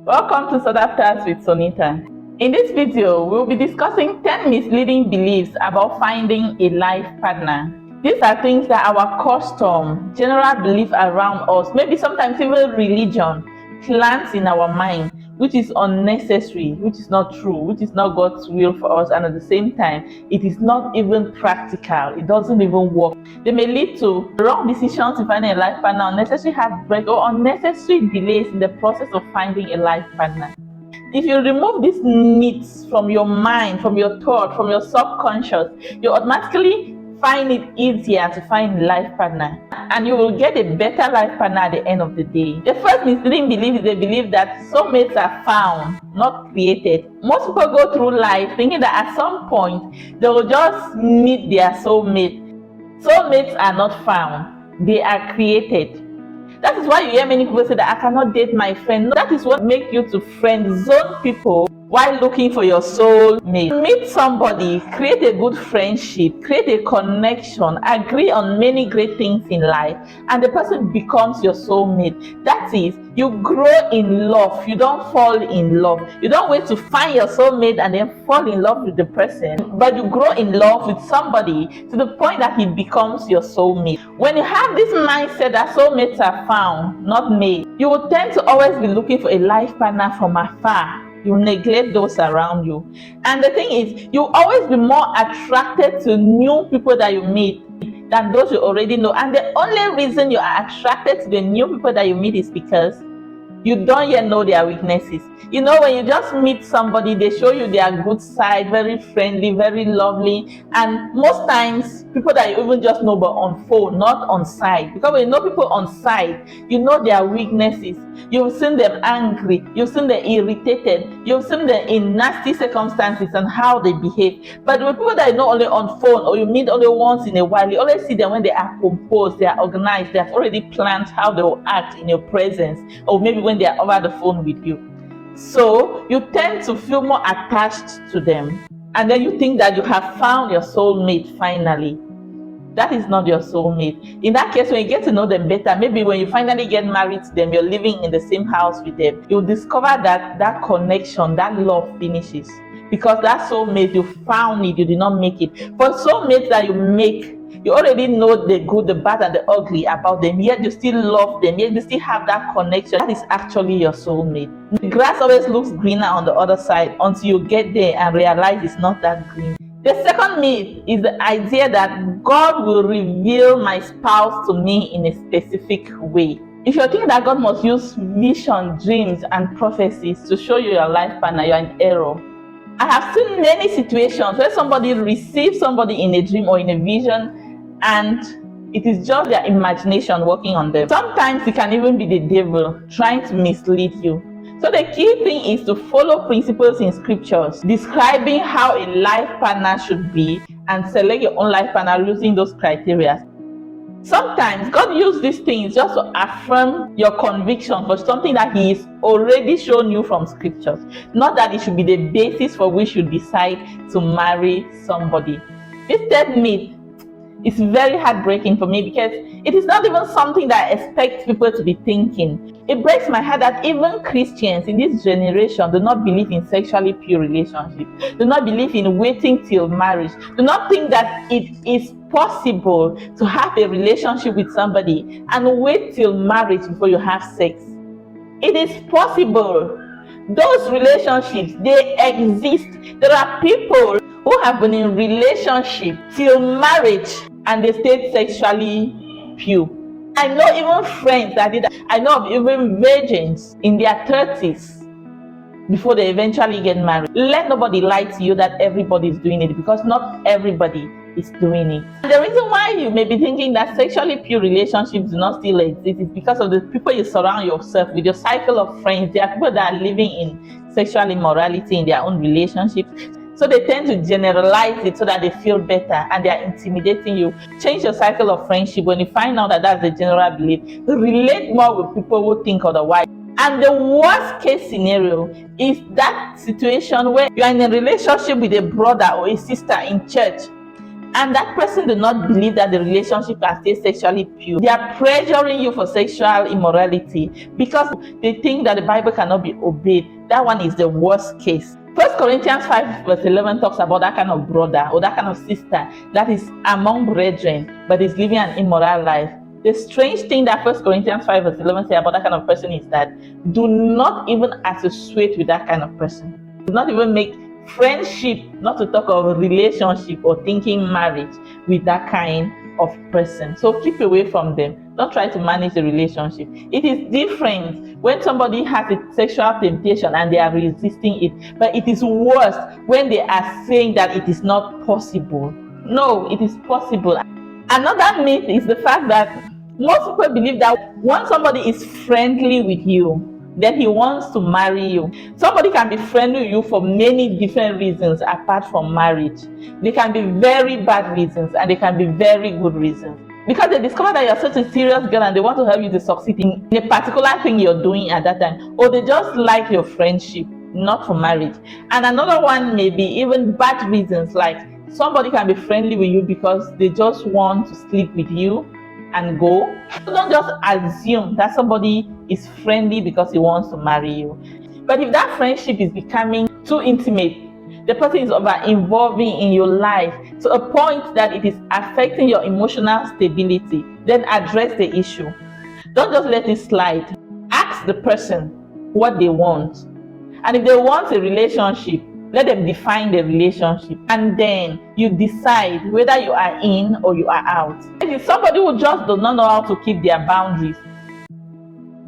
Welcome to Sadafters with Sonita. In this video, we'll be discussing 10 misleading beliefs about finding a life partner. These are things that our custom, general belief around us, maybe sometimes even religion, plants in our mind, which is unnecessary, which is not true, which is not God's will for us, and at the same time, it is not even practical. It doesn't even work. They may lead to wrong decisions in finding a life partner, unnecessary heartbreak, or unnecessary delays in the process of finding a life partner. If you remove these myths from your mind, from your thought, from your subconscious, you automatically find it easier to find a life partner, and you will get a better life partner at the end of the day. The first misleading belief is the belief that soulmates are found, not created. Most people go through life thinking that at some point they will just meet their soulmate. Soulmates are not found, they are created. That is why you hear many people say that I cannot date my friend. No, that is what makes you to friend zone people while looking for your soulmate. Meet somebody, create a good friendship, create a connection, agree on many great things in life, and the person becomes your soulmate. That is, you grow in love. You don't fall in love. You don't wait to find your soulmate and then fall in love with the person, but you grow in love with somebody to the point that he becomes your soulmate. When you have this mindset that soulmates are found, not made, you will tend to always be looking for a life partner from afar. You neglect those around you. And the thing is, you always be more attracted to new people that you meet than those you already know. And the only reason you are attracted to the new people that you meet is because you don't yet know their weaknesses. You know, when you just meet somebody, they show you their good side, very friendly, very lovely. And most times, people that you even just know but on phone, not on site. Because when you know people on site, you know their weaknesses. You've seen them angry, you've seen them irritated, you've seen them in nasty circumstances and how they behave. But with people that you know only on phone, or you meet only once in a while, you always see them when they are composed, they are organized, they have already planned how they will act in your presence, or maybe when they are over the phone with you. So you tend to feel more attached to them, and then you think that you have found your soulmate finally. That is not your soulmate. In that case, when you get to know them better, maybe when you finally get married to them, you're living in the same house with them, you'll discover that that connection, that love finishes. Because that soulmate, you found it, you did not make it. For soulmates that you make, you already know the good, the bad, and the ugly about them, yet you still love them, yet you still have that connection. That is actually your soulmate. The grass always looks greener on the other side until you get there and realize it's not that green. The second myth is the idea that God will reveal my spouse to me in a specific way. If you're thinking that God must use vision, dreams, and prophecies to show you your life partner, you're in error. I have seen many situations where somebody receives somebody in a dream or in a vision, and it is just their imagination working on them. Sometimes it can even be the devil trying to mislead you. So the key thing is to follow principles in scriptures describing how a life partner should be, and select your own life partner using those criteria. Sometimes God uses these things just to affirm your conviction for something that He is already shown you from scriptures. Not that it should be the basis for which you decide to marry somebody. This third myth is very heartbreaking for me because it is not even something that I expect people to be thinking. It breaks my heart that even Christians in this generation do not believe in sexually pure relationships, do not believe in waiting till marriage, do not think that it is possible to have a relationship with somebody and wait till marriage before you have sex. It is possible. Those relationships, they exist. There are people who have been in relationship till marriage and they stayed sexually pure. I know even friends that did that. I know of even virgins in their 30s before they eventually get married. Let nobody lie to you that everybody is doing it, because not everybody is doing it. And the reason why you may be thinking that sexually pure relationships do not still exist is because of the people you surround yourself with, your cycle of friends. There are people that are living in sexual immorality in their own relationships. So they tend to generalize it so that they feel better, and they are intimidating you. Change your cycle of friendship when you find out that that's the general belief. Relate more with people who think otherwise. And the worst case scenario is that situation where you are in a relationship with a brother or a sister in church, and that person does not believe that the relationship can stay sexually pure. They are pressuring you for sexual immorality because they think that the Bible cannot be obeyed. That one is the worst case. 1 Corinthians 5 verse 11 talks about that kind of brother or that kind of sister that is among brethren but is living an immoral life. The strange thing that 1 Corinthians 5 verse 11 says about that kind of person is that do not even associate with that kind of person. Do not even make friendship, not to talk of relationship or thinking marriage with that kind of person. So keep away from them. Don't try to manage the relationship. It is different when somebody has a sexual temptation and they are resisting it, but it is worse when they are saying that it is not possible. No, it is possible. Another myth is the fact that most people believe that once somebody is friendly with you, then he wants to marry you. Somebody can be friendly with you for many different reasons apart from marriage. They can be very bad reasons and they can be very good reasons. Because they discover that you're such a serious girl and they want to help you to succeed in a particular thing you're doing at that time. Or they just like your friendship, not for marriage. And another one may be even bad reasons, like somebody can be friendly with you because they just want to sleep with you and go. So don't just assume that somebody is friendly because he wants to marry you. But if that friendship is becoming too intimate, the person is over involving in your life to a point that it is affecting your emotional stability, then address the issue. Don't just let it slide. Ask the person what they want. And if they want a relationship, let them define the relationship, and then you decide whether you are in or you are out. If it's somebody who just does not know how to keep their boundaries,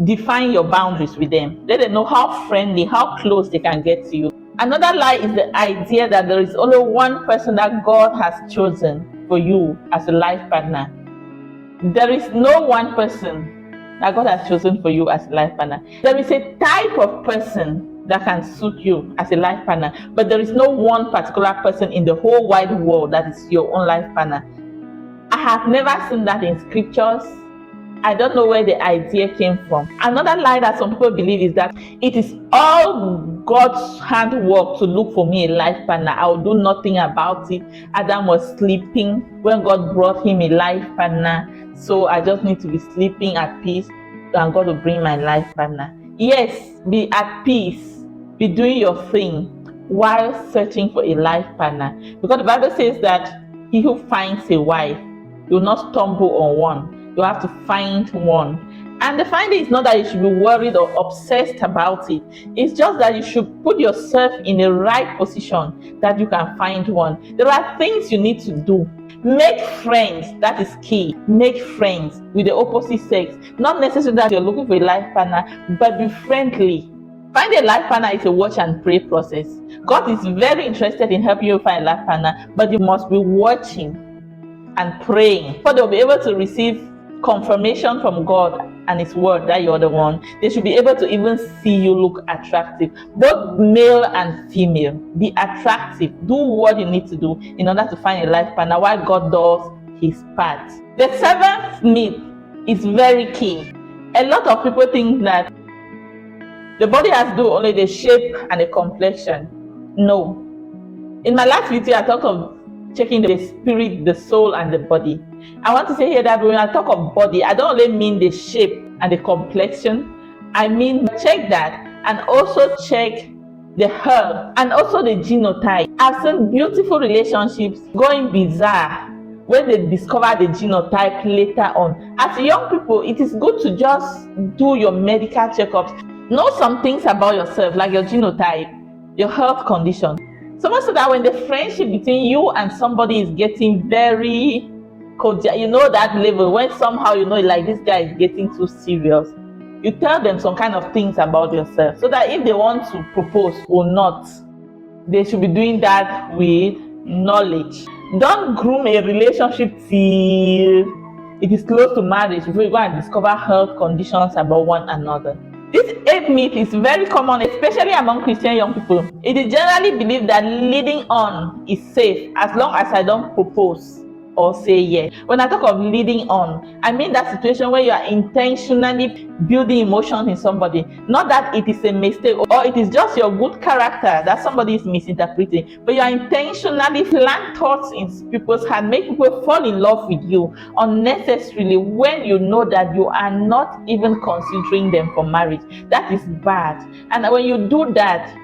define your boundaries with them. Let them know how friendly, how close they can get to you. Another lie is the idea that there is only one person that God has chosen for you as a life partner. There is no one person that God has chosen for you as a life partner. There is a type of person that can suit you as a life partner, but there is no one particular person in the whole wide world that is your own life partner. I have never seen that in scriptures. I don't know where the idea came from. Another lie that some people believe is that it is all God's handwork to look for me a life partner. I will do nothing about it. Adam was sleeping when God brought him a life partner, so I just need to be sleeping at peace and God will bring my life partner. Yes, be at peace. Be doing your thing while searching for a life partner. Because the Bible says that he who finds a wife will not stumble on one. You have to find one. And the finding is not that you should be worried or obsessed about it. It's just that you should put yourself in the right position that you can find one. There are things you need to do. Make friends, that is key. Make friends with the opposite sex. Not necessarily that you're looking for a life partner, but be friendly. Find a life partner is a watch and pray process. God is very interested in helping you find a life partner, but you must be watching and praying. So they'll be able to receive confirmation from God and His word that you're the one. They should be able to even see you look attractive. Both male and female. Be attractive. Do what you need to do in order to find a life partner while God does His part. The seventh myth is very key. A lot of people think that the body has to do only the shape and the complexion. No. In my last video, I talked of checking the spirit, the soul, and the body. I want to say here that when I talk of body, I don't only mean the shape and the complexion. I mean check that and also check the health and also the genotype. I've seen beautiful relationships going bizarre when they discover the genotype later on. As young people, it is good to just do your medical checkups. Know some things about yourself, like your genotype, your health condition. So much so that when the friendship between you and somebody is getting very cordial, you know that level, when somehow you know like this guy is getting too serious, you tell them some kind of things about yourself so that if they want to propose or not, they should be doing that with knowledge. Don't groom a relationship till it is close to marriage before you go and discover health conditions about one another. This eighth myth is very common, especially among Christian young people. It is generally believed that leading on is safe as long as I don't propose or say yes. When I talk of leading on, I mean that situation where you are intentionally building emotions in somebody, not that it is a mistake or it is just your good character that somebody is misinterpreting, but you are intentionally plant thoughts in people's heart, make people fall in love with you unnecessarily when you know that you are not even considering them for marriage. That is bad. And when you do that,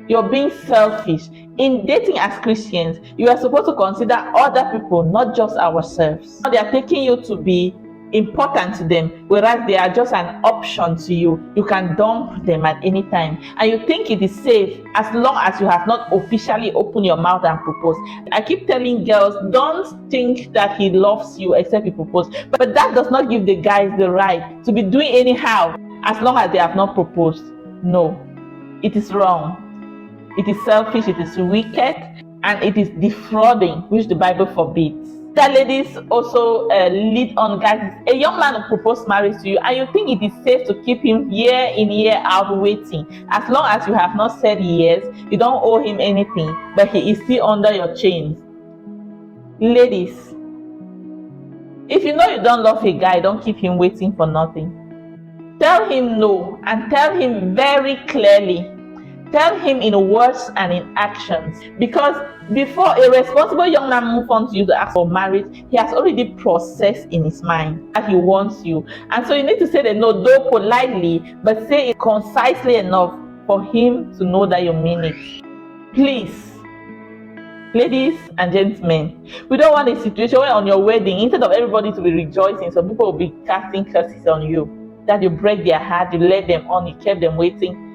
you're being selfish. In dating as Christians, you are supposed to consider other people, not just ourselves. They are taking you to be important to them, whereas they are just an option to you. You can dump them at any time, and you think it is safe as long as you have not officially opened your mouth and proposed. I keep telling girls, don't think that he loves you except he proposed, but that does not give the guys the right to be doing anyhow as long as they have not proposed. No, it is wrong. It is selfish, it is wicked, and it is defrauding, which the Bible forbids. That ladies also lead on guys. A young man will propose marriage to you, and you think it is safe to keep him year in, year out waiting. As long as you have not said yes, you don't owe him anything, but he is still under your chains. Ladies, if you know you don't love a guy, don't keep him waiting for nothing. Tell him no, and tell him very clearly. Tell him in words and in actions, because before a responsible young man moves on to you to ask for marriage, he has already processed in his mind that he wants you. And so you need to say the no, though politely, but say it concisely enough for him to know that you mean it. Please, ladies and gentlemen, we don't want a situation where on your wedding, instead of everybody to be rejoicing, some people will be casting curses on you, that you break their heart, you let them on, you kept them waiting.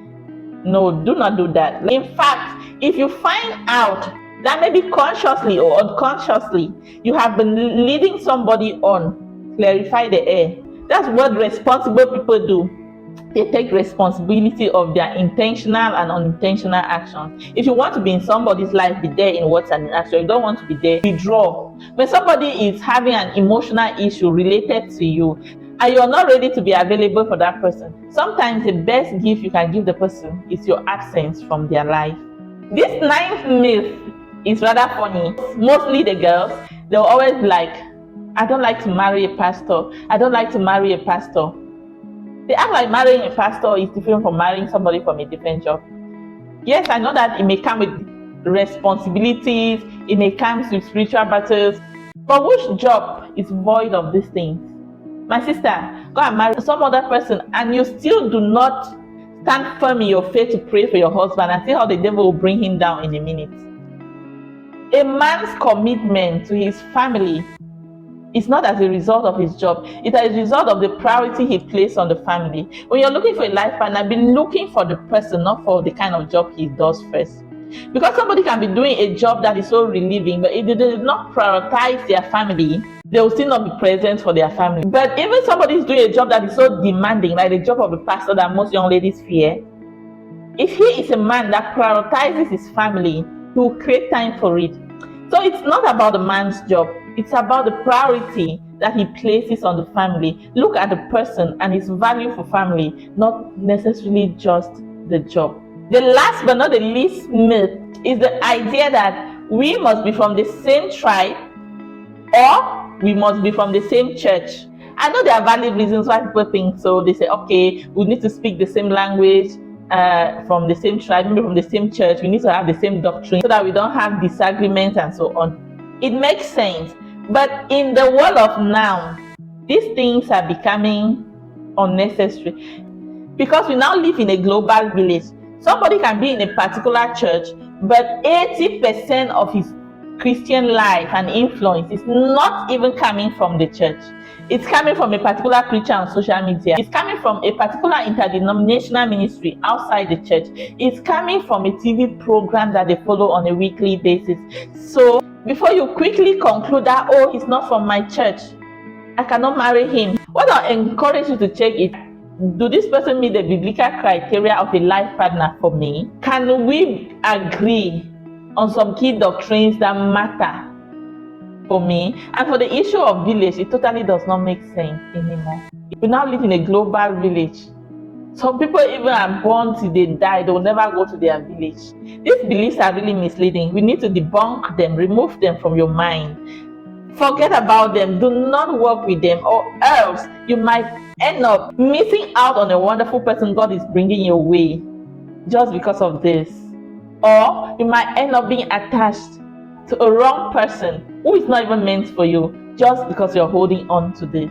No, do not do that. In fact, if you find out that maybe consciously or unconsciously you have been leading somebody on, clarify the air. That's what responsible people do. They take responsibility of their intentional and unintentional actions. If you want to be in somebody's life, be there in words and in action. If you don't want to be there, withdraw. When somebody is having an emotional issue related to you, and you're not ready to be available for that person, sometimes the best gift you can give the person is your absence from their life. This ninth myth is rather funny. Mostly the girls, they'll always be like, I don't like to marry a pastor. I don't like to marry a pastor. They act like marrying a pastor is different from marrying somebody from a different job. Yes, I know that it may come with responsibilities, it may come with spiritual battles, but which job is void of these things? My sister, go and marry some other person and you still do not stand firm in your faith to pray for your husband, and see how the devil will bring him down in a minute. A man's commitment to his family is not as a result of his job. It's as a result of the priority he places on the family. When you're looking for a life partner, be looking for the person, not for the kind of job he does first. Because somebody can be doing a job that is so relieving, but if they do not prioritize their family, they will still not be present for their family. But even somebody is doing a job that is so demanding, like the job of a pastor that most young ladies fear, if he is a man that prioritizes his family, he will create time for it. So it's not about the man's job, it's about the priority that he places on the family. Look at the person and his value for family, not necessarily just the job. The last but not the least myth is the idea that we must be from the same tribe or we must be from the same church. I know there are valid reasons why people think so. They say, okay, we need to speak the same language, from the same tribe, maybe from the same church. We need to have the same doctrine so that we don't have disagreements and so on. It makes sense. But in the world of now, these things are becoming unnecessary because we now live in a global village. Somebody can be in a particular church, but 80% of his Christian life and influence is not even coming from the church. It's coming from a particular preacher on social media. It's coming from a particular interdenominational ministry outside the church. It's coming from a TV program that they follow on a weekly basis. So before you quickly conclude that, oh, he's not from my church, I cannot marry him, what I encourage you to check is, do this person meet the biblical criteria of a life partner for me? Can we agree on some key doctrines that matter for me? And for the issue of village, it totally does not make sense anymore. We now live in a global village. Some people even are born till they die, they will never go to their village. These beliefs are really misleading. We need to debunk them, remove them from your mind. Forget about them. Do not work with them, or else you might end up missing out on a wonderful person God is bringing your way just because of this. Or you might end up being attached to a wrong person who is not even meant for you just because you're holding on to this.